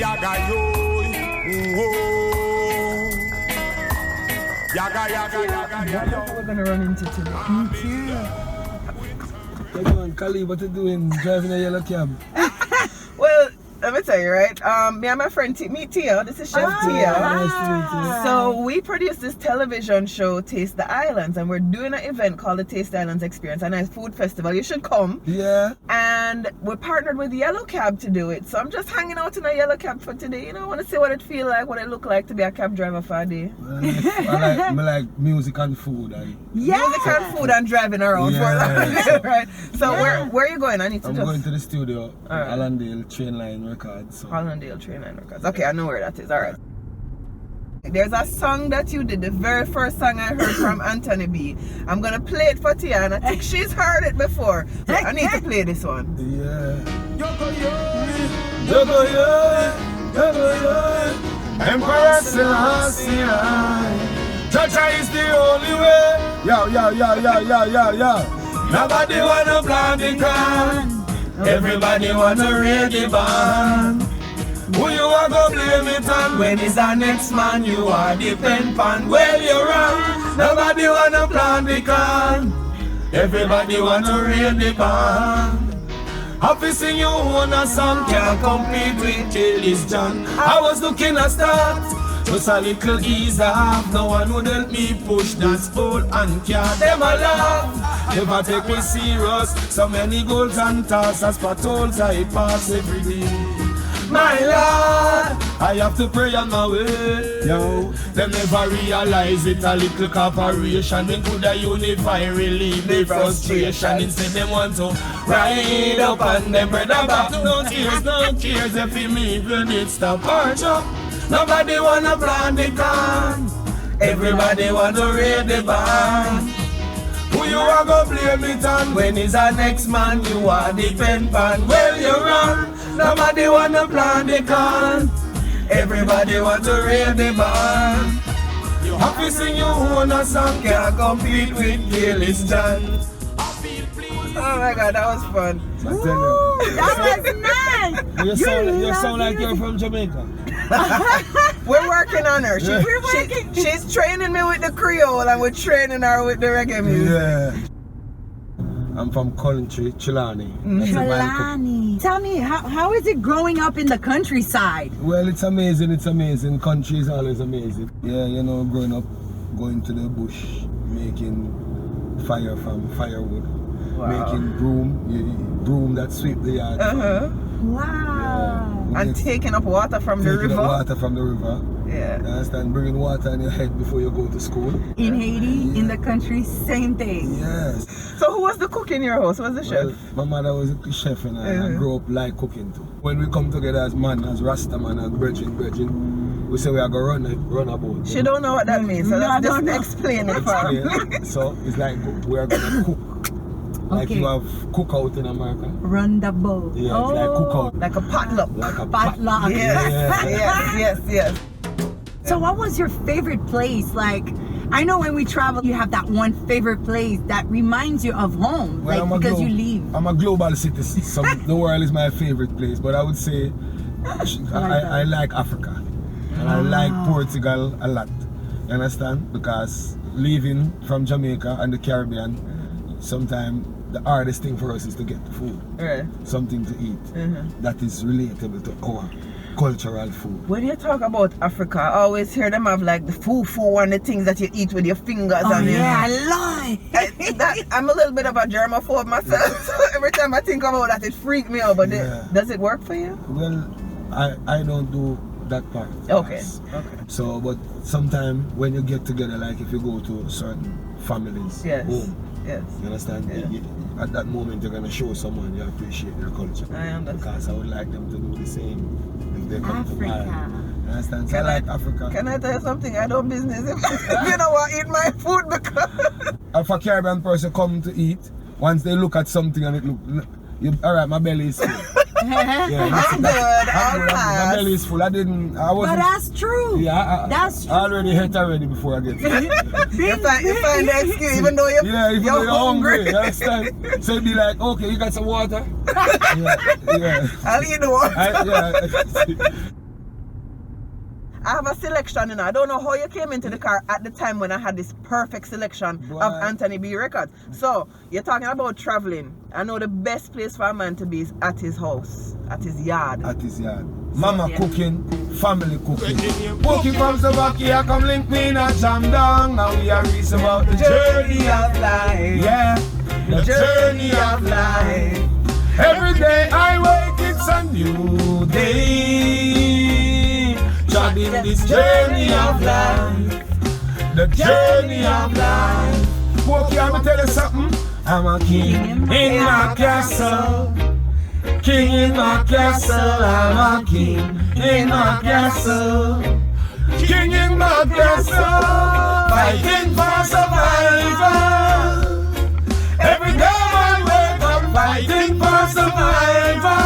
yaga yo. Yaga yaga yaga yaga. We're gonna run into today. Come on, Calibe, what you doing? Driving a yellow cab? Well, let me tell you, right? Me and my friend meet Thia. This is Chef Thia. Nice to meet you. So we produced this television show, Taste the Islands, and we're doing an event called the Taste the Islands Experience, a nice food festival. You should come. Yeah. And we're partnered with Yellow Cab to do it. So I'm just hanging out in a yellow cab for today. You know, I want to see what it feel like, what it look like to be a cab driver for a day. I like music and food. Music and food and driving around for right. So where are you going? I need to I'm going to the studio, Allendale Train Line Records. So. Allendale Train Line Records. Okay, I know where that is. All right. There's a song that you did, the very first song I heard from Anthony B. I'm gonna play it for Thia, and I think she's heard it before. So I need to play this one. Yeah. Emperor Selassie, Jaja is the only way. Yo. Nobody wanna blind the can. Everybody wanna read the band. Who you are gonna blame it on? When is our next man you are depend on? Well, you're wrong. Nobody wanna plant the can. Everybody wanna read the band. Happy sing you own a song, can't compete with Kelly's John. I was looking at start, just a little ease off. No one would help me push that spool and carry them alive. Never take me serious, so many goals and tasks as patrols I pass every day. My Lord, I have to pray on my way. Yo, them never realize it, a little cooperation. They could have unify, relieve the frustration. Instead they want to ride up on them brother back. No tears if you me even it stop or chop. Nobody wanna plant the can. Everybody want to raid the band. Who you are gonna blame it on? When is our next man you are depend on? Well, you're wrong. Nobody wanna plant the can. Everybody want to raid the band. Happy sing you own a song, can't compete with Gillis John. Oh my God, that was fun. I tell you. That was nice. You sound like you're from Jamaica. We're working on her. She's training me with the Creole and we're training her with the reggae music. Yeah. I'm from country, Chilani. Chilani. Tell me, how is it growing up in the countryside? Well, it's amazing. Country is always amazing. Yeah, you know, growing up, going to the bush, making fire from firewood, making broom that sweep the yard. Wow. Yeah. And taking up water from the river. Taking up water from the river. Yeah. You understand? Bringing water in your head before you go to school. In Haiti, in the country, same thing. Yes. So who was the cook in your house? Who was the chef? My mother was a chef and I grew up like cooking too. When we come together as man, as Rasta man, as brethren, we say we are going to run a boat. She don't know what that means, so let's just explain it for her. So it's like we are going to cook. Like you have cookout in America. Run the boat. Yeah, it's like cookout. Like a potluck. Like a potluck. Yes. So what was your favorite place? Like, I know when we travel, you have that one favorite place that reminds you of home, well, like because you leave. I'm a global citizen, so the world is my favorite place. But I would say I like Africa. And I like Portugal a lot. You understand? Because leaving from Jamaica and the Caribbean, sometimes the hardest thing for us is to get food. Right. Something to eat that is relatable to our cultural food. When you talk about Africa, I always hear them have like the fufu and the things that you eat with your fingers. Oh, and yeah, I lie. I'm a little bit of a germaphobe myself, so every time I think about that, it freaks me out. But does it work for you? Well, I don't do that part. Okay. So, but sometimes when you get together, like if you go to certain families home, yes. You understand? Yeah. At that moment, you're going to show someone you appreciate their culture. I understand. Because I would like them to do the same if they come to mine. You understand? So I like Africa. Can I tell you something? I don't business if you don't want to eat my food because... If a Caribbean person come to eat, once they look at something and it look, alright, my belly is full. I'm good. My belly is full. But that's true. Yeah, that's true. I already ate already before I get there. you find the excuse even though you're, even though you're hungry. You understand? So it'd be like, okay, you got some water? Yeah. I'll eat the water. I have a selection, I don't know how you came into the car at the time when I had this perfect selection of Anthony B records. So, you're talking about traveling. I know the best place for a man to be is at his house, at his yard. At his yard. Mama cooking, family cooking. Cooking from Slovakia, come link me in a jam down. Now we are reaching about the journey of life. Yeah, the journey of life. Every day I wake, it's a new day. Treading this journey of life. The journey of life. Okay, I'm gonna tell you something. I'm a king in my castle. King in my castle, I'm a king in my castle. King in my castle, fighting for survival. Every day I wake up fighting for survival.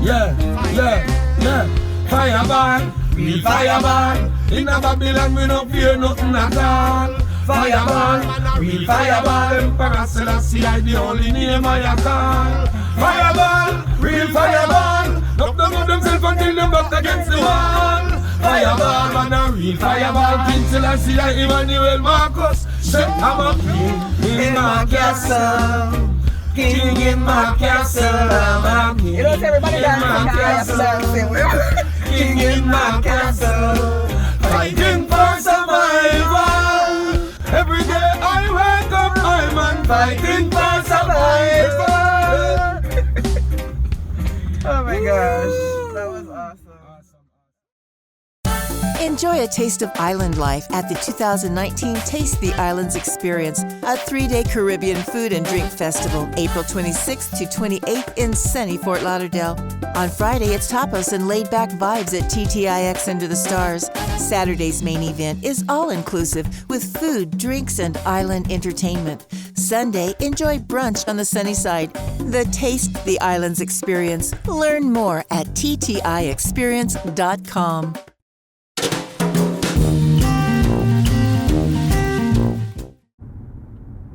Yeah, yeah, yeah. Fireball, real fireball. In a Babylon we don't fear nothing at all. Fireball, real fireball. Emperor Selassie, I the only name I call. Fireball, real fireball. Knock them out themselves until them back against the wall. Fireball, man a real fireball. King Selassie, I Emmanuel Marcus. Say I'm a king in my castle. King in my castle, I'm a king. You don't see everybody dancing. King in my castle. Fighting for survival. Every day I wake up, I'm on fighting for survival. Oh my gosh, that was awesome. Enjoy a taste of island life at the 2019 Taste the Islands Experience, a 3-day Caribbean food and drink festival, April 26th to 28th in sunny Fort Lauderdale. On Friday, it's tapas and laid-back vibes at TTIX Under the Stars. Saturday's main event is all-inclusive with food, drinks, and island entertainment. Sunday, enjoy brunch on the sunny side. The Taste the Islands Experience. Learn more at TTIExperience.com.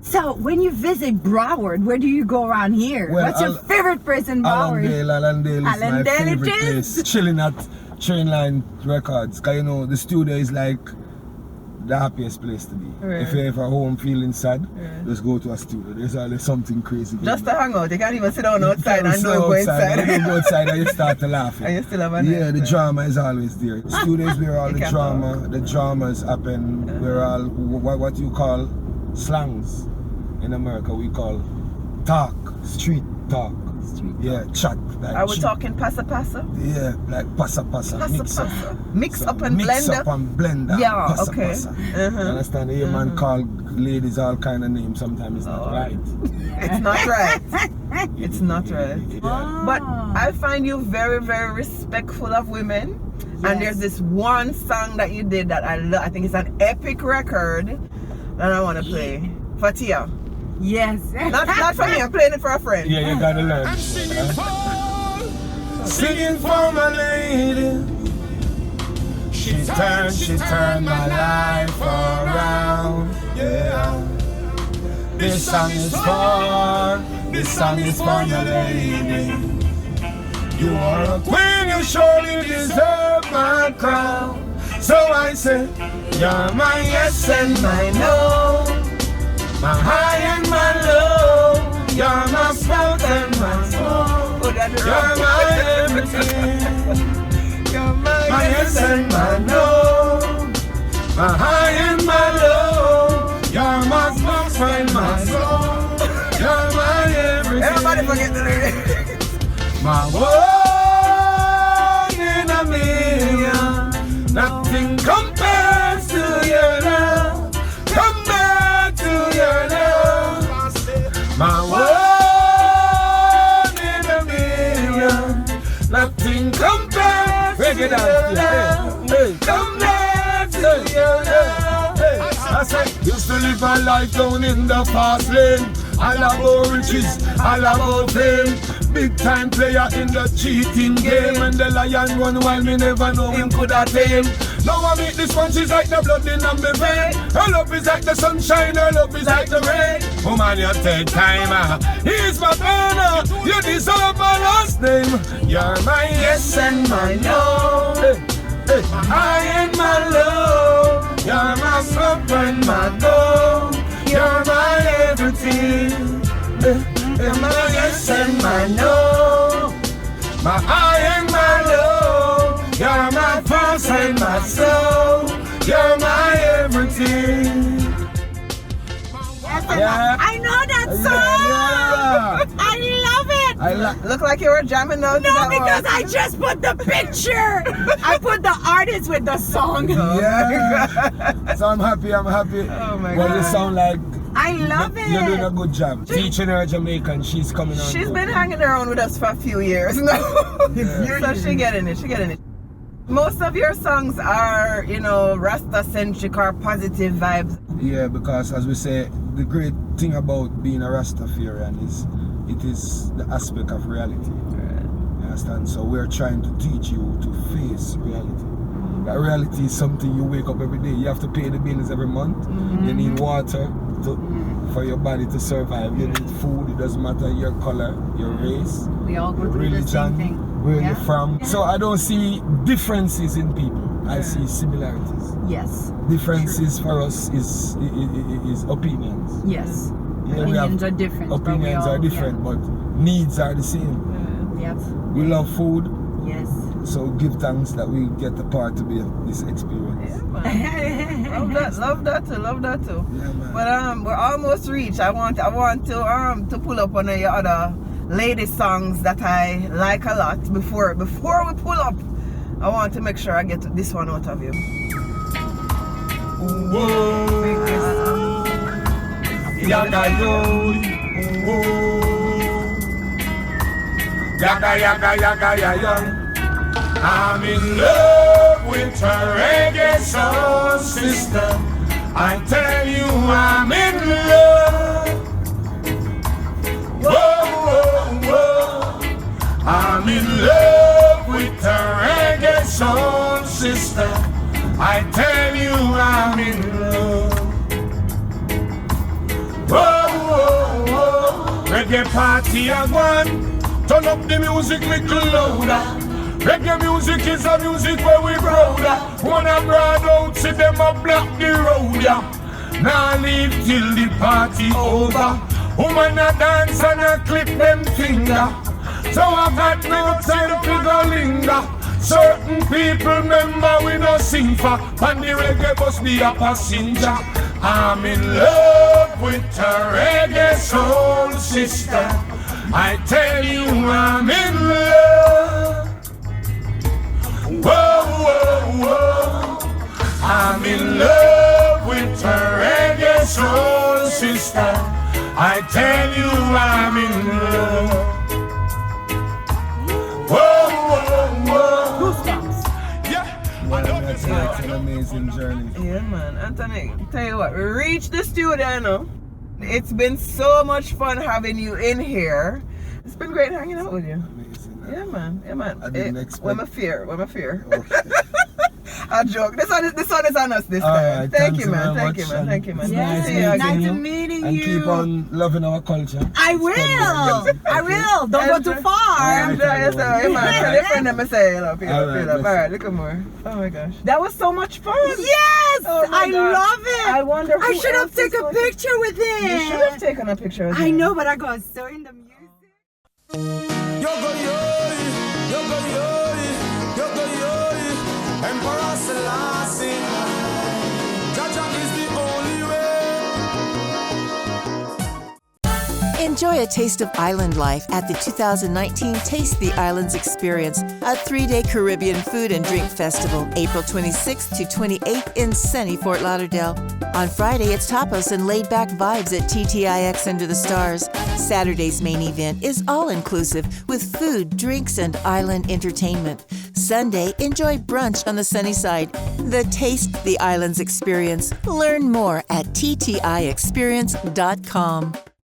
So, when you visit Broward, where do you go around here? Well, what's your favorite place in Broward? Allendale is my Allendale favorite place. Chilling at Trainline Records. Because you know, the studio is like the happiest place to be. Right. If you're ever home feeling sad, just go to a studio. There's always something crazy going Just to on. hang out. You can't even sit down outside and don't go inside. You go outside and you start to laugh. And you still have a Yeah, night. the drama is always there. The studio is where all You the can't dramas happen. Where all what you call slangs in America we call talk, street talk. Yeah, chat. Like Are we talking passa passa? Yeah, like passa passa. Mix up and Mix blender? up and blender. Yeah, passa, okay. Passa. You understand? The man call ladies all kind of names. Sometimes it's not right. It's not right. It's not right. But I find you very, very respectful of women. Yes. And there's this one song that you did that I love. I think it's an epic record that I want to play. For Thia. Yes. Not for me, I'm playing it for a friend. Yeah, you gotta learn. Singing for my lady. She turned my life around. Yeah. This song is for my lady. You are a queen, you surely deserve my crown. So I say, you're my yes and my no. My high and my low, you're my spout and my smoke. You're my everything. You're my yes and my no. My high and my low, you're my smoke and my soul. You're my everything. Everybody forget the lyrics. My one in a million. Nothing compares to your love. Come back to your love. My one in a million. Nothing compares to your love. Come back to your love. I said, used to live a life down in the fast lane. All about riches, all about fame. Big time player in the cheating game. And the lion run wild, me never know him could have tame. Now I meet this one, she's like the blood in my vein. Her love is like the sunshine, her love is like the rain. Oh man, you take time, he's my banner. You deserve my last name. You're my yes and my no. Hey, hey. I and my love. You're my up and my dough. You're my everything. You're my yes and my no. My I and my love. You're my pulse and my soul. You're my everything. Yeah. I know that song. Yeah. I love it. Look like you were jamming out. No, because I just put the picture. I put the artist with the song. Yeah. So I'm happy. Oh my Well, God. you sound like I love it. you're doing a good job. Teaching her Jamaican, she's coming on. She's board. been hanging around with us for a few years now. Yeah. So she getting it. Most of your songs are, Rasta-centric or positive vibes. Yeah, because as we say, the great thing about being a Rastafarian is it is the aspect of reality. You understand? So we're trying to teach you to face reality. That reality is something you wake up every day. You have to pay the bills every month. You need water for your body to survive. You need food. It doesn't matter your color, your race, We all go your through the same religion, thing. where Yeah. you're from. So I don't see differences in people. I see similarities. Yes. Differences for us is opinions. Yes. Yeah, we have Opinions are different. but we Opinions all- are different, but needs are the same. Yeah. Yes. We love food, Yes. so give thanks that we get a part to be of this experience. Yeah, man. Love that too. Yeah, man. But we're almost reached. I want to pull up one of your other lady songs that I like a lot. Before we pull up, I want to make sure I get this one out of you. Whoa, yaga yo, yaga yaga yaga yaga. I'm in love with her reggae soul sister. I tell you I'm in love. Whoa, whoa, whoa. I'm in love with her reggae soul sister. I tell you I'm in love. Whoa, whoa, whoa. Reggae party again. Turn up the music little louder. Reggae music is a music where we prouder. Wanna broad out, see them a block the road, yeah. Now leave till the party over. Woman a dance and a clip them finger. So I've got no time to go linger. Certain people remember we no sing for. And the reggae must be a passenger. I'm in love with her reggae soul sister. I tell you I'm in love. Whoa, whoa, whoa. I'm in love with her reggae soul sister. I tell you I'm in love. Whoa, whoa, whoa. Goosebumps. Yeah, it's an amazing journey. Yeah, man. Anthony, tell you what, we reached the studio now. It's been so much fun having you in here. It's been great hanging out with you. Amazing. Yeah, man. I didn't expect. Where my fear. Okay. I joke. This one is on us this time. Alright, Thank thanks you, man. very Thank you, much, man. and Thank you, man. it's Yes, See you nice again. nice you. meeting And you. keep on loving our culture. I will. I will. Don't go too far. Enjoy yourself. Hey, man. Tell your friend that I say hello. Feel Alright, up. listen. Alright, look at more. Oh my gosh. That was so much fun. Yes, Oh my I God. love it. I wonder who I should have else is taken a going- picture with him. You should have taken a picture of I him. know, but I got so in the music. Yo go yoi, yo go yoi, yo go yoi. Emperor Selassie, Jaja is the only way. Enjoy a taste of island life at the 2019 Taste the Islands Experience, a 3-day Caribbean food and drink festival, April 26th to 28th in sunny Fort Lauderdale. On Friday, it's tapas and laid-back vibes at TTIX Under the Stars. Saturday's main event is all-inclusive with food, drinks, and island entertainment. Sunday, enjoy brunch on the sunny side. The Taste the Islands Experience. Learn more at ttixperience.com.